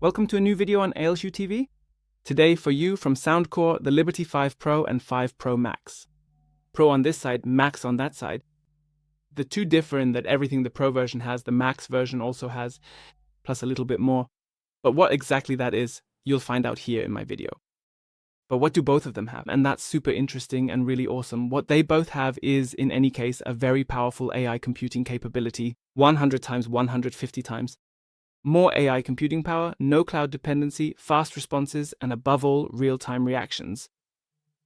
Welcome to a new video on AlHuTV. Today for you from Soundcore, the Liberty 5 Pro and 5 Pro Max. Pro on this side, Max on that side. The two differ in that everything the Pro version has, the Max version also has, plus a little bit more. But what exactly that is, you'll find out here in my video. But what do both of them have? And that's super interesting and really awesome. What they both have is, in any case, a very powerful AI computing capability, 100 times, 150 times. More AI computing power, no cloud dependency, fast responses, and above all, real-time reactions.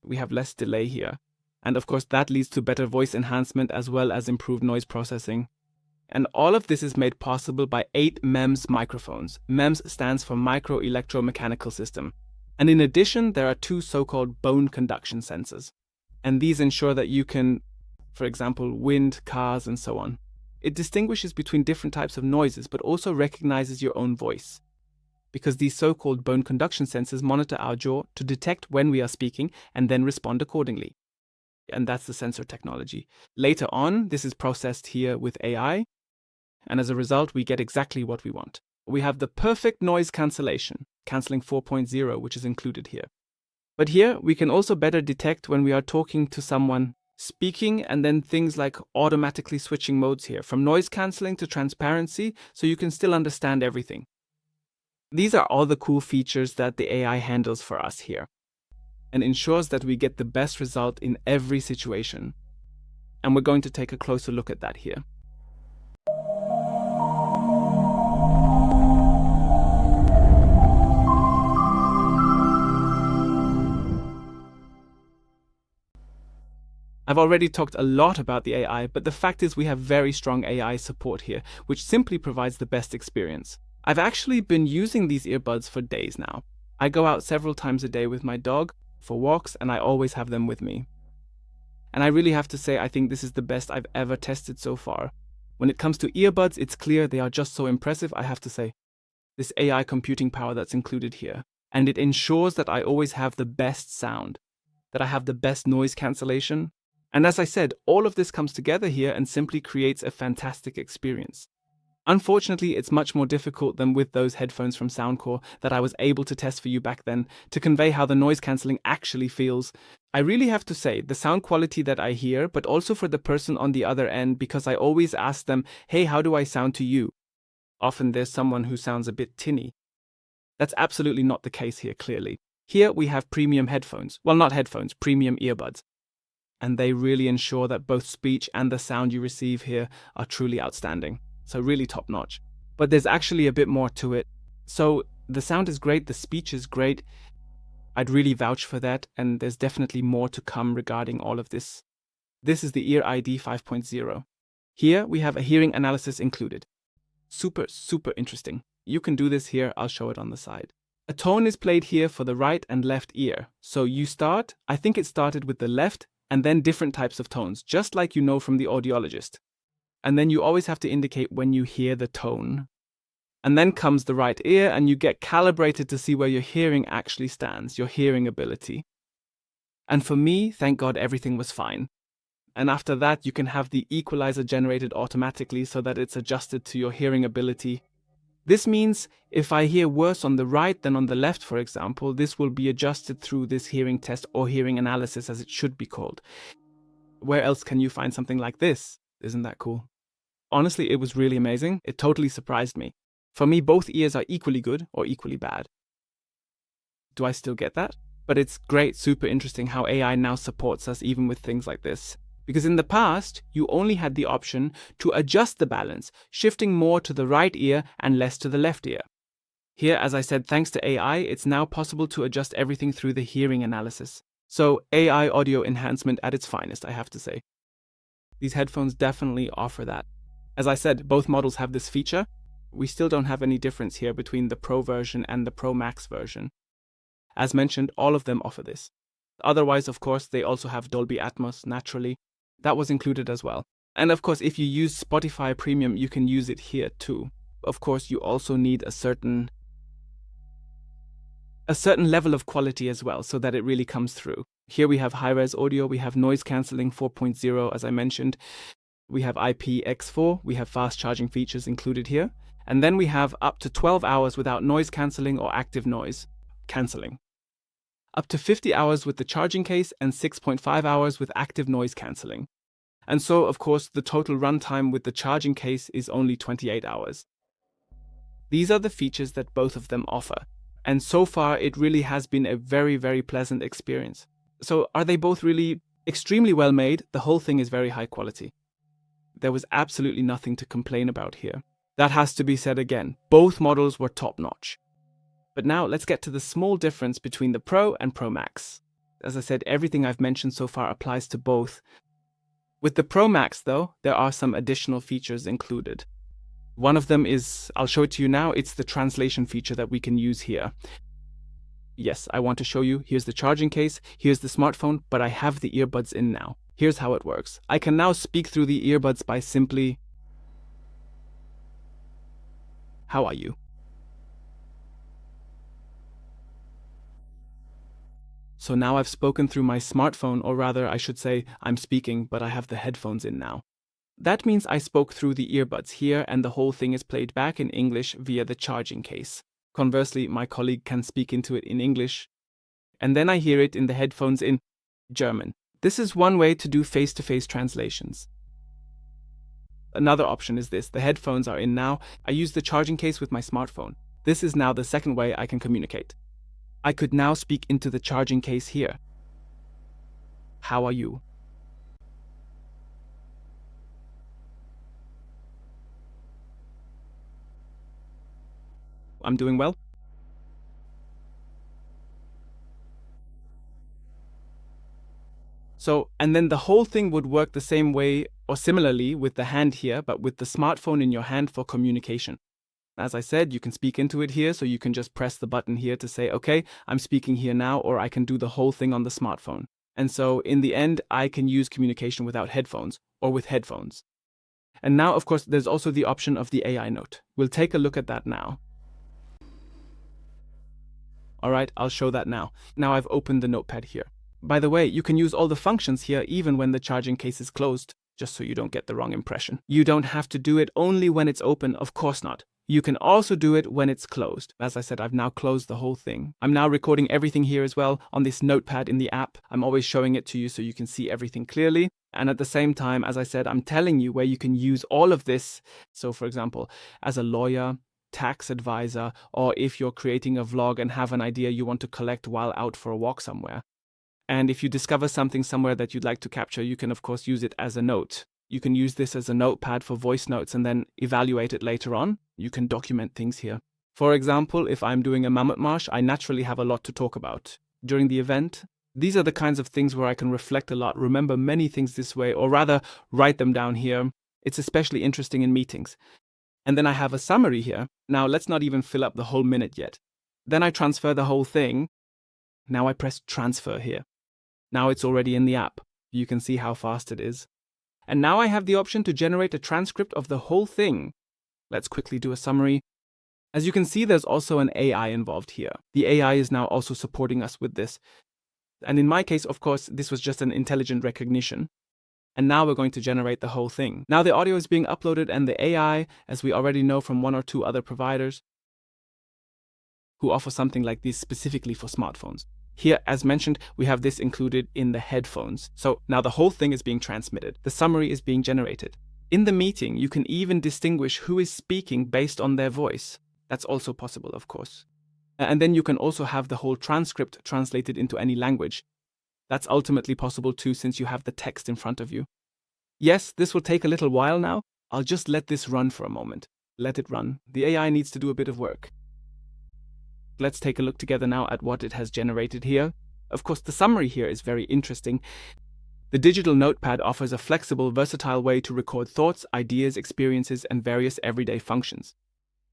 We have less delay here. And of course, that leads to better voice enhancement as well as improved noise processing. And all of this is made possible by 8 MEMS microphones. MEMS stands for Micro Electromechanical System. And in addition, there are 2 so-called bone conduction sensors. And these ensure that you can, for example, wind, cars, and so on. It distinguishes between different types of noises, but also recognizes your own voice. Because these so-called bone conduction sensors monitor our jaw to detect when we are speaking and then respond accordingly. And that's the sensor technology. Later on, this is processed here with AI, and as a result, we get exactly what we want. We have the perfect noise cancellation, canceling 4.0, which is included here. But here, we can also better detect when we are talking to someone speaking, and then things like automatically switching modes here, from noise cancelling to transparency, so you can still understand everything. These are all the cool features that the AI handles for us here, and ensures that we get the best result in every situation. And we're going to take a closer look at that here. I've already talked a lot about the AI, but the fact is we have very strong AI support here, which simply provides the best experience. I've actually been using these earbuds for days now. I go out several times a day with my dog for walks, and I always have them with me. And I really have to say, I think this is the best I've ever tested so far. When it comes to earbuds, it's clear they are just so impressive, I have to say. This AI computing power that's included here. And it ensures that I always have the best sound, that I have the best noise cancellation. And as I said, all of this comes together here and simply creates a fantastic experience. Unfortunately, it's much more difficult than with those headphones from Soundcore that I was able to test for you back then to convey how the noise cancelling actually feels. I really have to say, the sound quality that I hear, but also for the person on the other end, because I always ask them, hey, how do I sound to you? Often there's someone who sounds a bit tinny. That's absolutely not the case here, clearly. Here we have premium headphones. Well, not headphones, premium earbuds. And they really ensure that both speech and the sound you receive here are truly outstanding. So really top notch. But there's actually a bit more to it. So the sound is great, the speech is great. I'd really vouch for that, and there's definitely more to come regarding all of this. This is the Ear ID 5.0. Here we have a hearing analysis included. Super, super interesting. You can do this here, I'll show it on the side. A tone is played here for the right and left ear. So you start, I think it started with the left, and then different types of tones, just like you know from the audiologist. And then you always have to indicate when you hear the tone. And then comes the right ear, and you get calibrated to see where your hearing actually stands, your hearing ability. And for me, thank God everything was fine. And after that, you can have the equalizer generated automatically so that it's adjusted to your hearing ability. This means if I hear worse on the right than on the left, for example, this will be adjusted through this hearing test or hearing analysis, as it should be called. Where else can you find something like this? Isn't that cool? Honestly, it was really amazing. It totally surprised me. For me, both ears are equally good or equally bad. Do I still get that? But it's great, super interesting how AI now supports us even with things like this. Because in the past, you only had the option to adjust the balance, shifting more to the right ear and less to the left ear. Here, as I said, thanks to AI, it's now possible to adjust everything through the hearing analysis. So AI audio enhancement at its finest, I have to say. These headphones definitely offer that. As I said, both models have this feature. We still don't have any difference here between the Pro version and the Pro Max version. As mentioned, all of them offer this. Otherwise, of course, they also have Dolby Atmos, naturally. That was included as well. And of course, if you use Spotify Premium, you can use it here too. Of course, you also need a certain level of quality as well, so that it really comes through. Here we have high-res audio, we have noise cancelling 4.0, as I mentioned. We have IPX4, we have fast charging features included here. And then we have up to 12 hours without noise cancelling or active noise cancelling. Up to 50 hours with the charging case and 6.5 hours with active noise cancelling. And so, of course, the total runtime with the charging case is only 28 hours. These are the features that both of them offer. And so far, it really has been a very, very pleasant experience. So are they both really extremely well made? The whole thing is very high quality. There was absolutely nothing to complain about here. That has to be said again. Both models were top-notch. But now let's get to the small difference between the Pro and Pro Max. As I said, everything I've mentioned so far applies to both. With the Pro Max, though, there are some additional features included. One of them is, I'll show it to you now, it's the translation feature that we can use here. Yes, I want to show you, here's the charging case, here's the smartphone, but I have the earbuds in now. Here's how it works. I can now speak through the earbuds by simply, "How are you?" So now I've spoken through my smartphone, or rather I should say I'm speaking, but I have the headphones in now. That means I spoke through the earbuds here and the whole thing is played back in English via the charging case. Conversely, my colleague can speak into it in English, and then I hear it in the headphones in German. This is one way to do face-to-face translations. Another option is this. The headphones are in now. I use the charging case with my smartphone. This is now the second way I can communicate. I could now speak into the charging case here. "How are you?" "I'm doing well." So, and then the whole thing would work the same way or similarly with the hand here, but with the smartphone in your hand for communication. As I said, you can speak into it here, so you can just press the button here to say, okay, I'm speaking here now, or I can do the whole thing on the smartphone. And so in the end, I can use communication without headphones or with headphones. And now, of course, there's also the option of the AI note. We'll take a look at that now. All right, I'll show that now. Now I've opened the notepad here. By the way, you can use all the functions here even when the charging case is closed, just so you don't get the wrong impression. You don't have to do it only when it's open, of course not. You can also do it when it's closed. As I said, I've now closed the whole thing. I'm now recording everything here as well on this notepad in the app. I'm always showing it to you so you can see everything clearly. And at the same time, as I said, I'm telling you where you can use all of this. So for example, as a lawyer, tax advisor, or if you're creating a vlog and have an idea you want to collect while out for a walk somewhere. And if you discover something somewhere that you'd like to capture, you can of course use it as a note. You can use this as a notepad for voice notes and then evaluate it later on. You can document things here. For example, if I'm doing a Mammoth March, I naturally have a lot to talk about. During the event, these are the kinds of things where I can reflect a lot, remember many things this way, or rather write them down here. It's especially interesting in meetings. And then I have a summary here. Now let's not even fill up the whole minute yet. Then I transfer the whole thing. Now I press transfer here. Now it's already in the app. You can see how fast it is. And now I have the option to generate a transcript of the whole thing. Let's quickly do a summary. As you can see, there's also an AI involved here. The AI is now also supporting us with this. And in my case, of course, this was just an intelligent recognition. And now we're going to generate the whole thing. Now the audio is being uploaded and the AI, as we already know from one or two other providers, who offer something like this specifically for smartphones. Here, as mentioned, we have this included in the headphones. So now the whole thing is being transmitted. The summary is being generated. In the meeting, you can even distinguish who is speaking based on their voice. That's also possible, of course. And then you can also have the whole transcript translated into any language. That's ultimately possible too, since you have the text in front of you. Yes, this will take a little while now. I'll just let this run for a moment. Let it run. The AI needs to do a bit of work. Let's take a look together now at what it has generated here. Of course, the summary here is very interesting. The digital notepad offers a flexible, versatile way to record thoughts, ideas, experiences, and various everyday functions.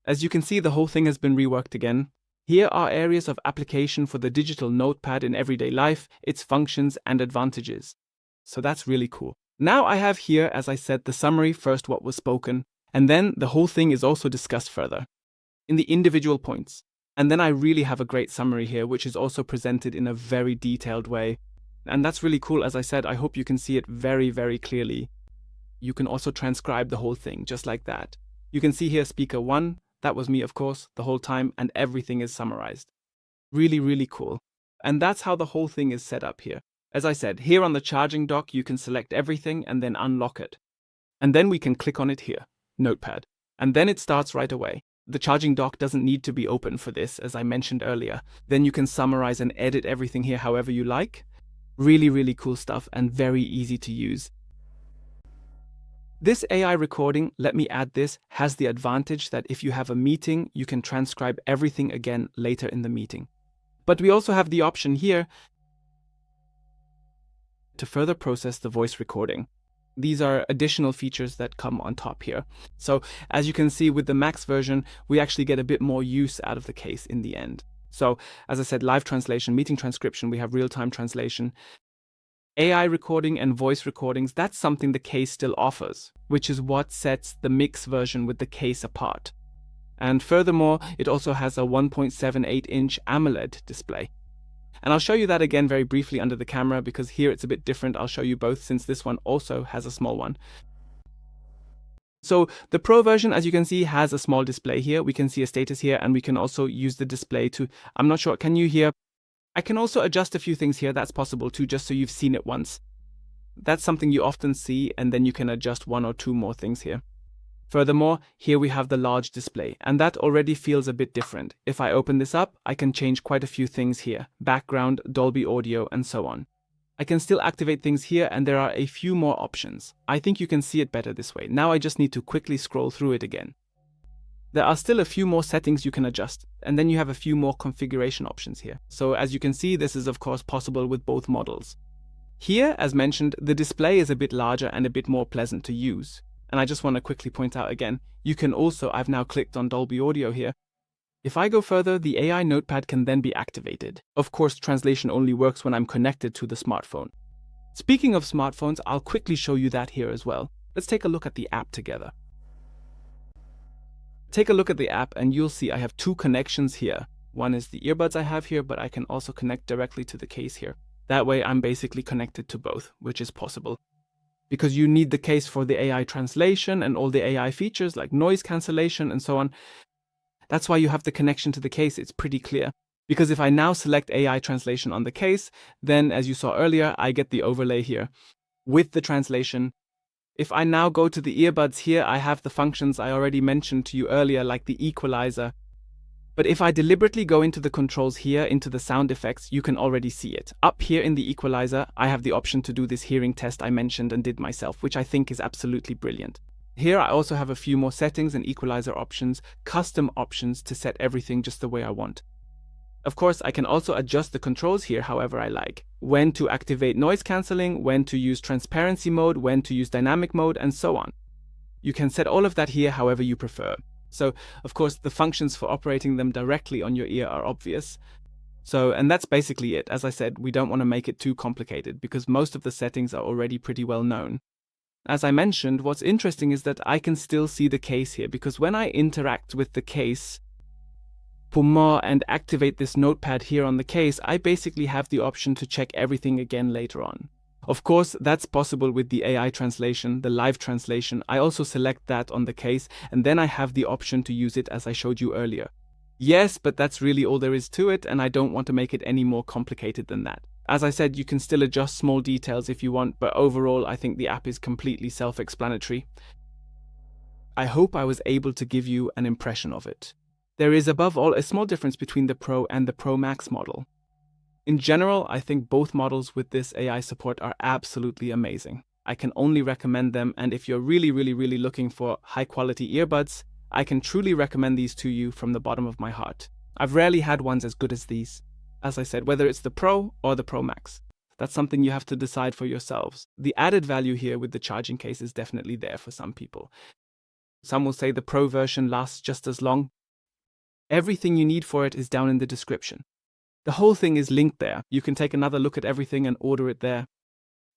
As you can see, the whole thing has been reworked again. Here are areas of application for the digital notepad in everyday life, its functions and advantages. So that's really cool. Now I have here, as I said, the summary, first what was spoken, and then the whole thing is also discussed further in the individual points. And then I really have a great summary here, which is also presented in a very detailed way. And that's really cool. As I said, I hope you can see it very, very clearly. You can also transcribe the whole thing, just like that. You can see here speaker 1, that was me of course, the whole time, and everything is summarized. Really, really cool. And that's how the whole thing is set up here. As I said, here on the charging dock, you can select everything and then unlock it. And then we can click on it here, Notepad. And then it starts right away. The charging dock doesn't need to be open for this, as I mentioned earlier. Then you can summarize and edit everything here however you like. Really, really cool stuff and very easy to use. This AI recording, let me add this, has the advantage that if you have a meeting, you can transcribe everything again later in the meeting. But we also have the option here to further process the voice recording. These are additional features that come on top here. So as you can see with the Max version, we actually get a bit more use out of the case in the end. So as I said, live translation, meeting transcription, we have real-time translation. AI recording and voice recordings, that's something the case still offers, which is what sets the Mix version with the case apart. And furthermore, it also has a 1.78-inch AMOLED display. And I'll show you that again very briefly under the camera because here it's a bit different. I'll show you both since this one also has a small one. So the Pro version, as you can see, has a small display here. We can see a status here and we can also use the display to, I'm not sure, can you hear? I can also adjust a few things here. That's possible too, just so you've seen it once. That's something you often see, and then you can adjust one or two more things here. Furthermore, here we have the large display, and that already feels a bit different. If I open this up, I can change quite a few things here. Background, Dolby Audio, and so on. I can still activate things here, and there are a few more options. I think you can see it better this way. Now I just need to quickly scroll through it again. There are still a few more settings you can adjust, and then you have a few more configuration options here. So as you can see, this is of course possible with both models. Here, as mentioned, the display is a bit larger and a bit more pleasant to use. And I just want to quickly point out again, you can also, I've now clicked on Dolby Audio here. If I go further, the AI notepad can then be activated. Of course, translation only works when I'm connected to the smartphone. Speaking of smartphones, I'll quickly show you that here as well. Let's take a look at the app together. Take a look at the app and you'll see I have two connections here. One is the earbuds I have here, but I can also connect directly to the case here. That way I'm basically connected to both, which is possible. Because you need the case for the AI translation and all the AI features like noise cancellation and so on. That's why you have the connection to the case, it's pretty clear. Because if I now select AI translation on the case, then as you saw earlier, I get the overlay here with the translation. If I now go to the earbuds here, I have the functions I already mentioned to you earlier, like the equalizer. But if I deliberately go into the controls here, into the sound effects, you can already see it. Up here in the equalizer, I have the option to do this hearing test I mentioned and did myself, which I think is absolutely brilliant. Here I also have a few more settings and equalizer options, custom options to set everything just the way I want. Of course, I can also adjust the controls here however I like. When to activate noise cancelling, when to use transparency mode, when to use dynamic mode, and so on. You can set all of that here however you prefer. So, of course, the functions for operating them directly on your ear are obvious. And that's basically it. As I said, we don't want to make it too complicated because most of the settings are already pretty well known. As I mentioned, what's interesting is that I can still see the case here because when I interact with the case for more and activate this notepad here on the case, I basically have the option to check everything again later on. Of course, that's possible with the AI translation, the live translation. I also select that on the case, and then I have the option to use it as I showed you earlier. Yes, but that's really all there is to it, and I don't want to make it any more complicated than that. As I said, you can still adjust small details if you want, but overall, I think the app is completely self-explanatory. I hope I was able to give you an impression of it. There is above all a small difference between the Pro and the Pro Max model. In general, I think both models with this AI support are absolutely amazing. I can only recommend them, and if you're really looking for high-quality earbuds, I can truly recommend these to you from the bottom of my heart. I've rarely had ones as good as these. As I said, whether it's the Pro or the Pro Max. That's something you have to decide for yourselves. The added value here with the charging case is definitely there for some people. Some will say the Pro version lasts just as long. Everything you need for it is down in the description. The whole thing is linked there. You can take another look at everything and order it there.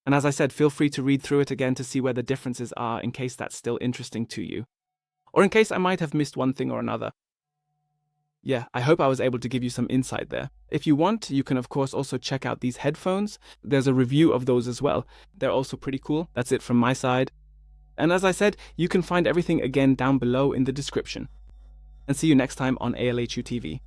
And as I said, feel free to read through it again to see where the differences are in case that's still interesting to you. Or in case I might have missed one thing or another. Yeah, I hope I was able to give you some insight there. If you want, you can of course also check out these headphones. There's a review of those as well. They're also pretty cool. That's it from my side. And as I said, you can find everything again down below in the description. And see you next time on AlHuTV.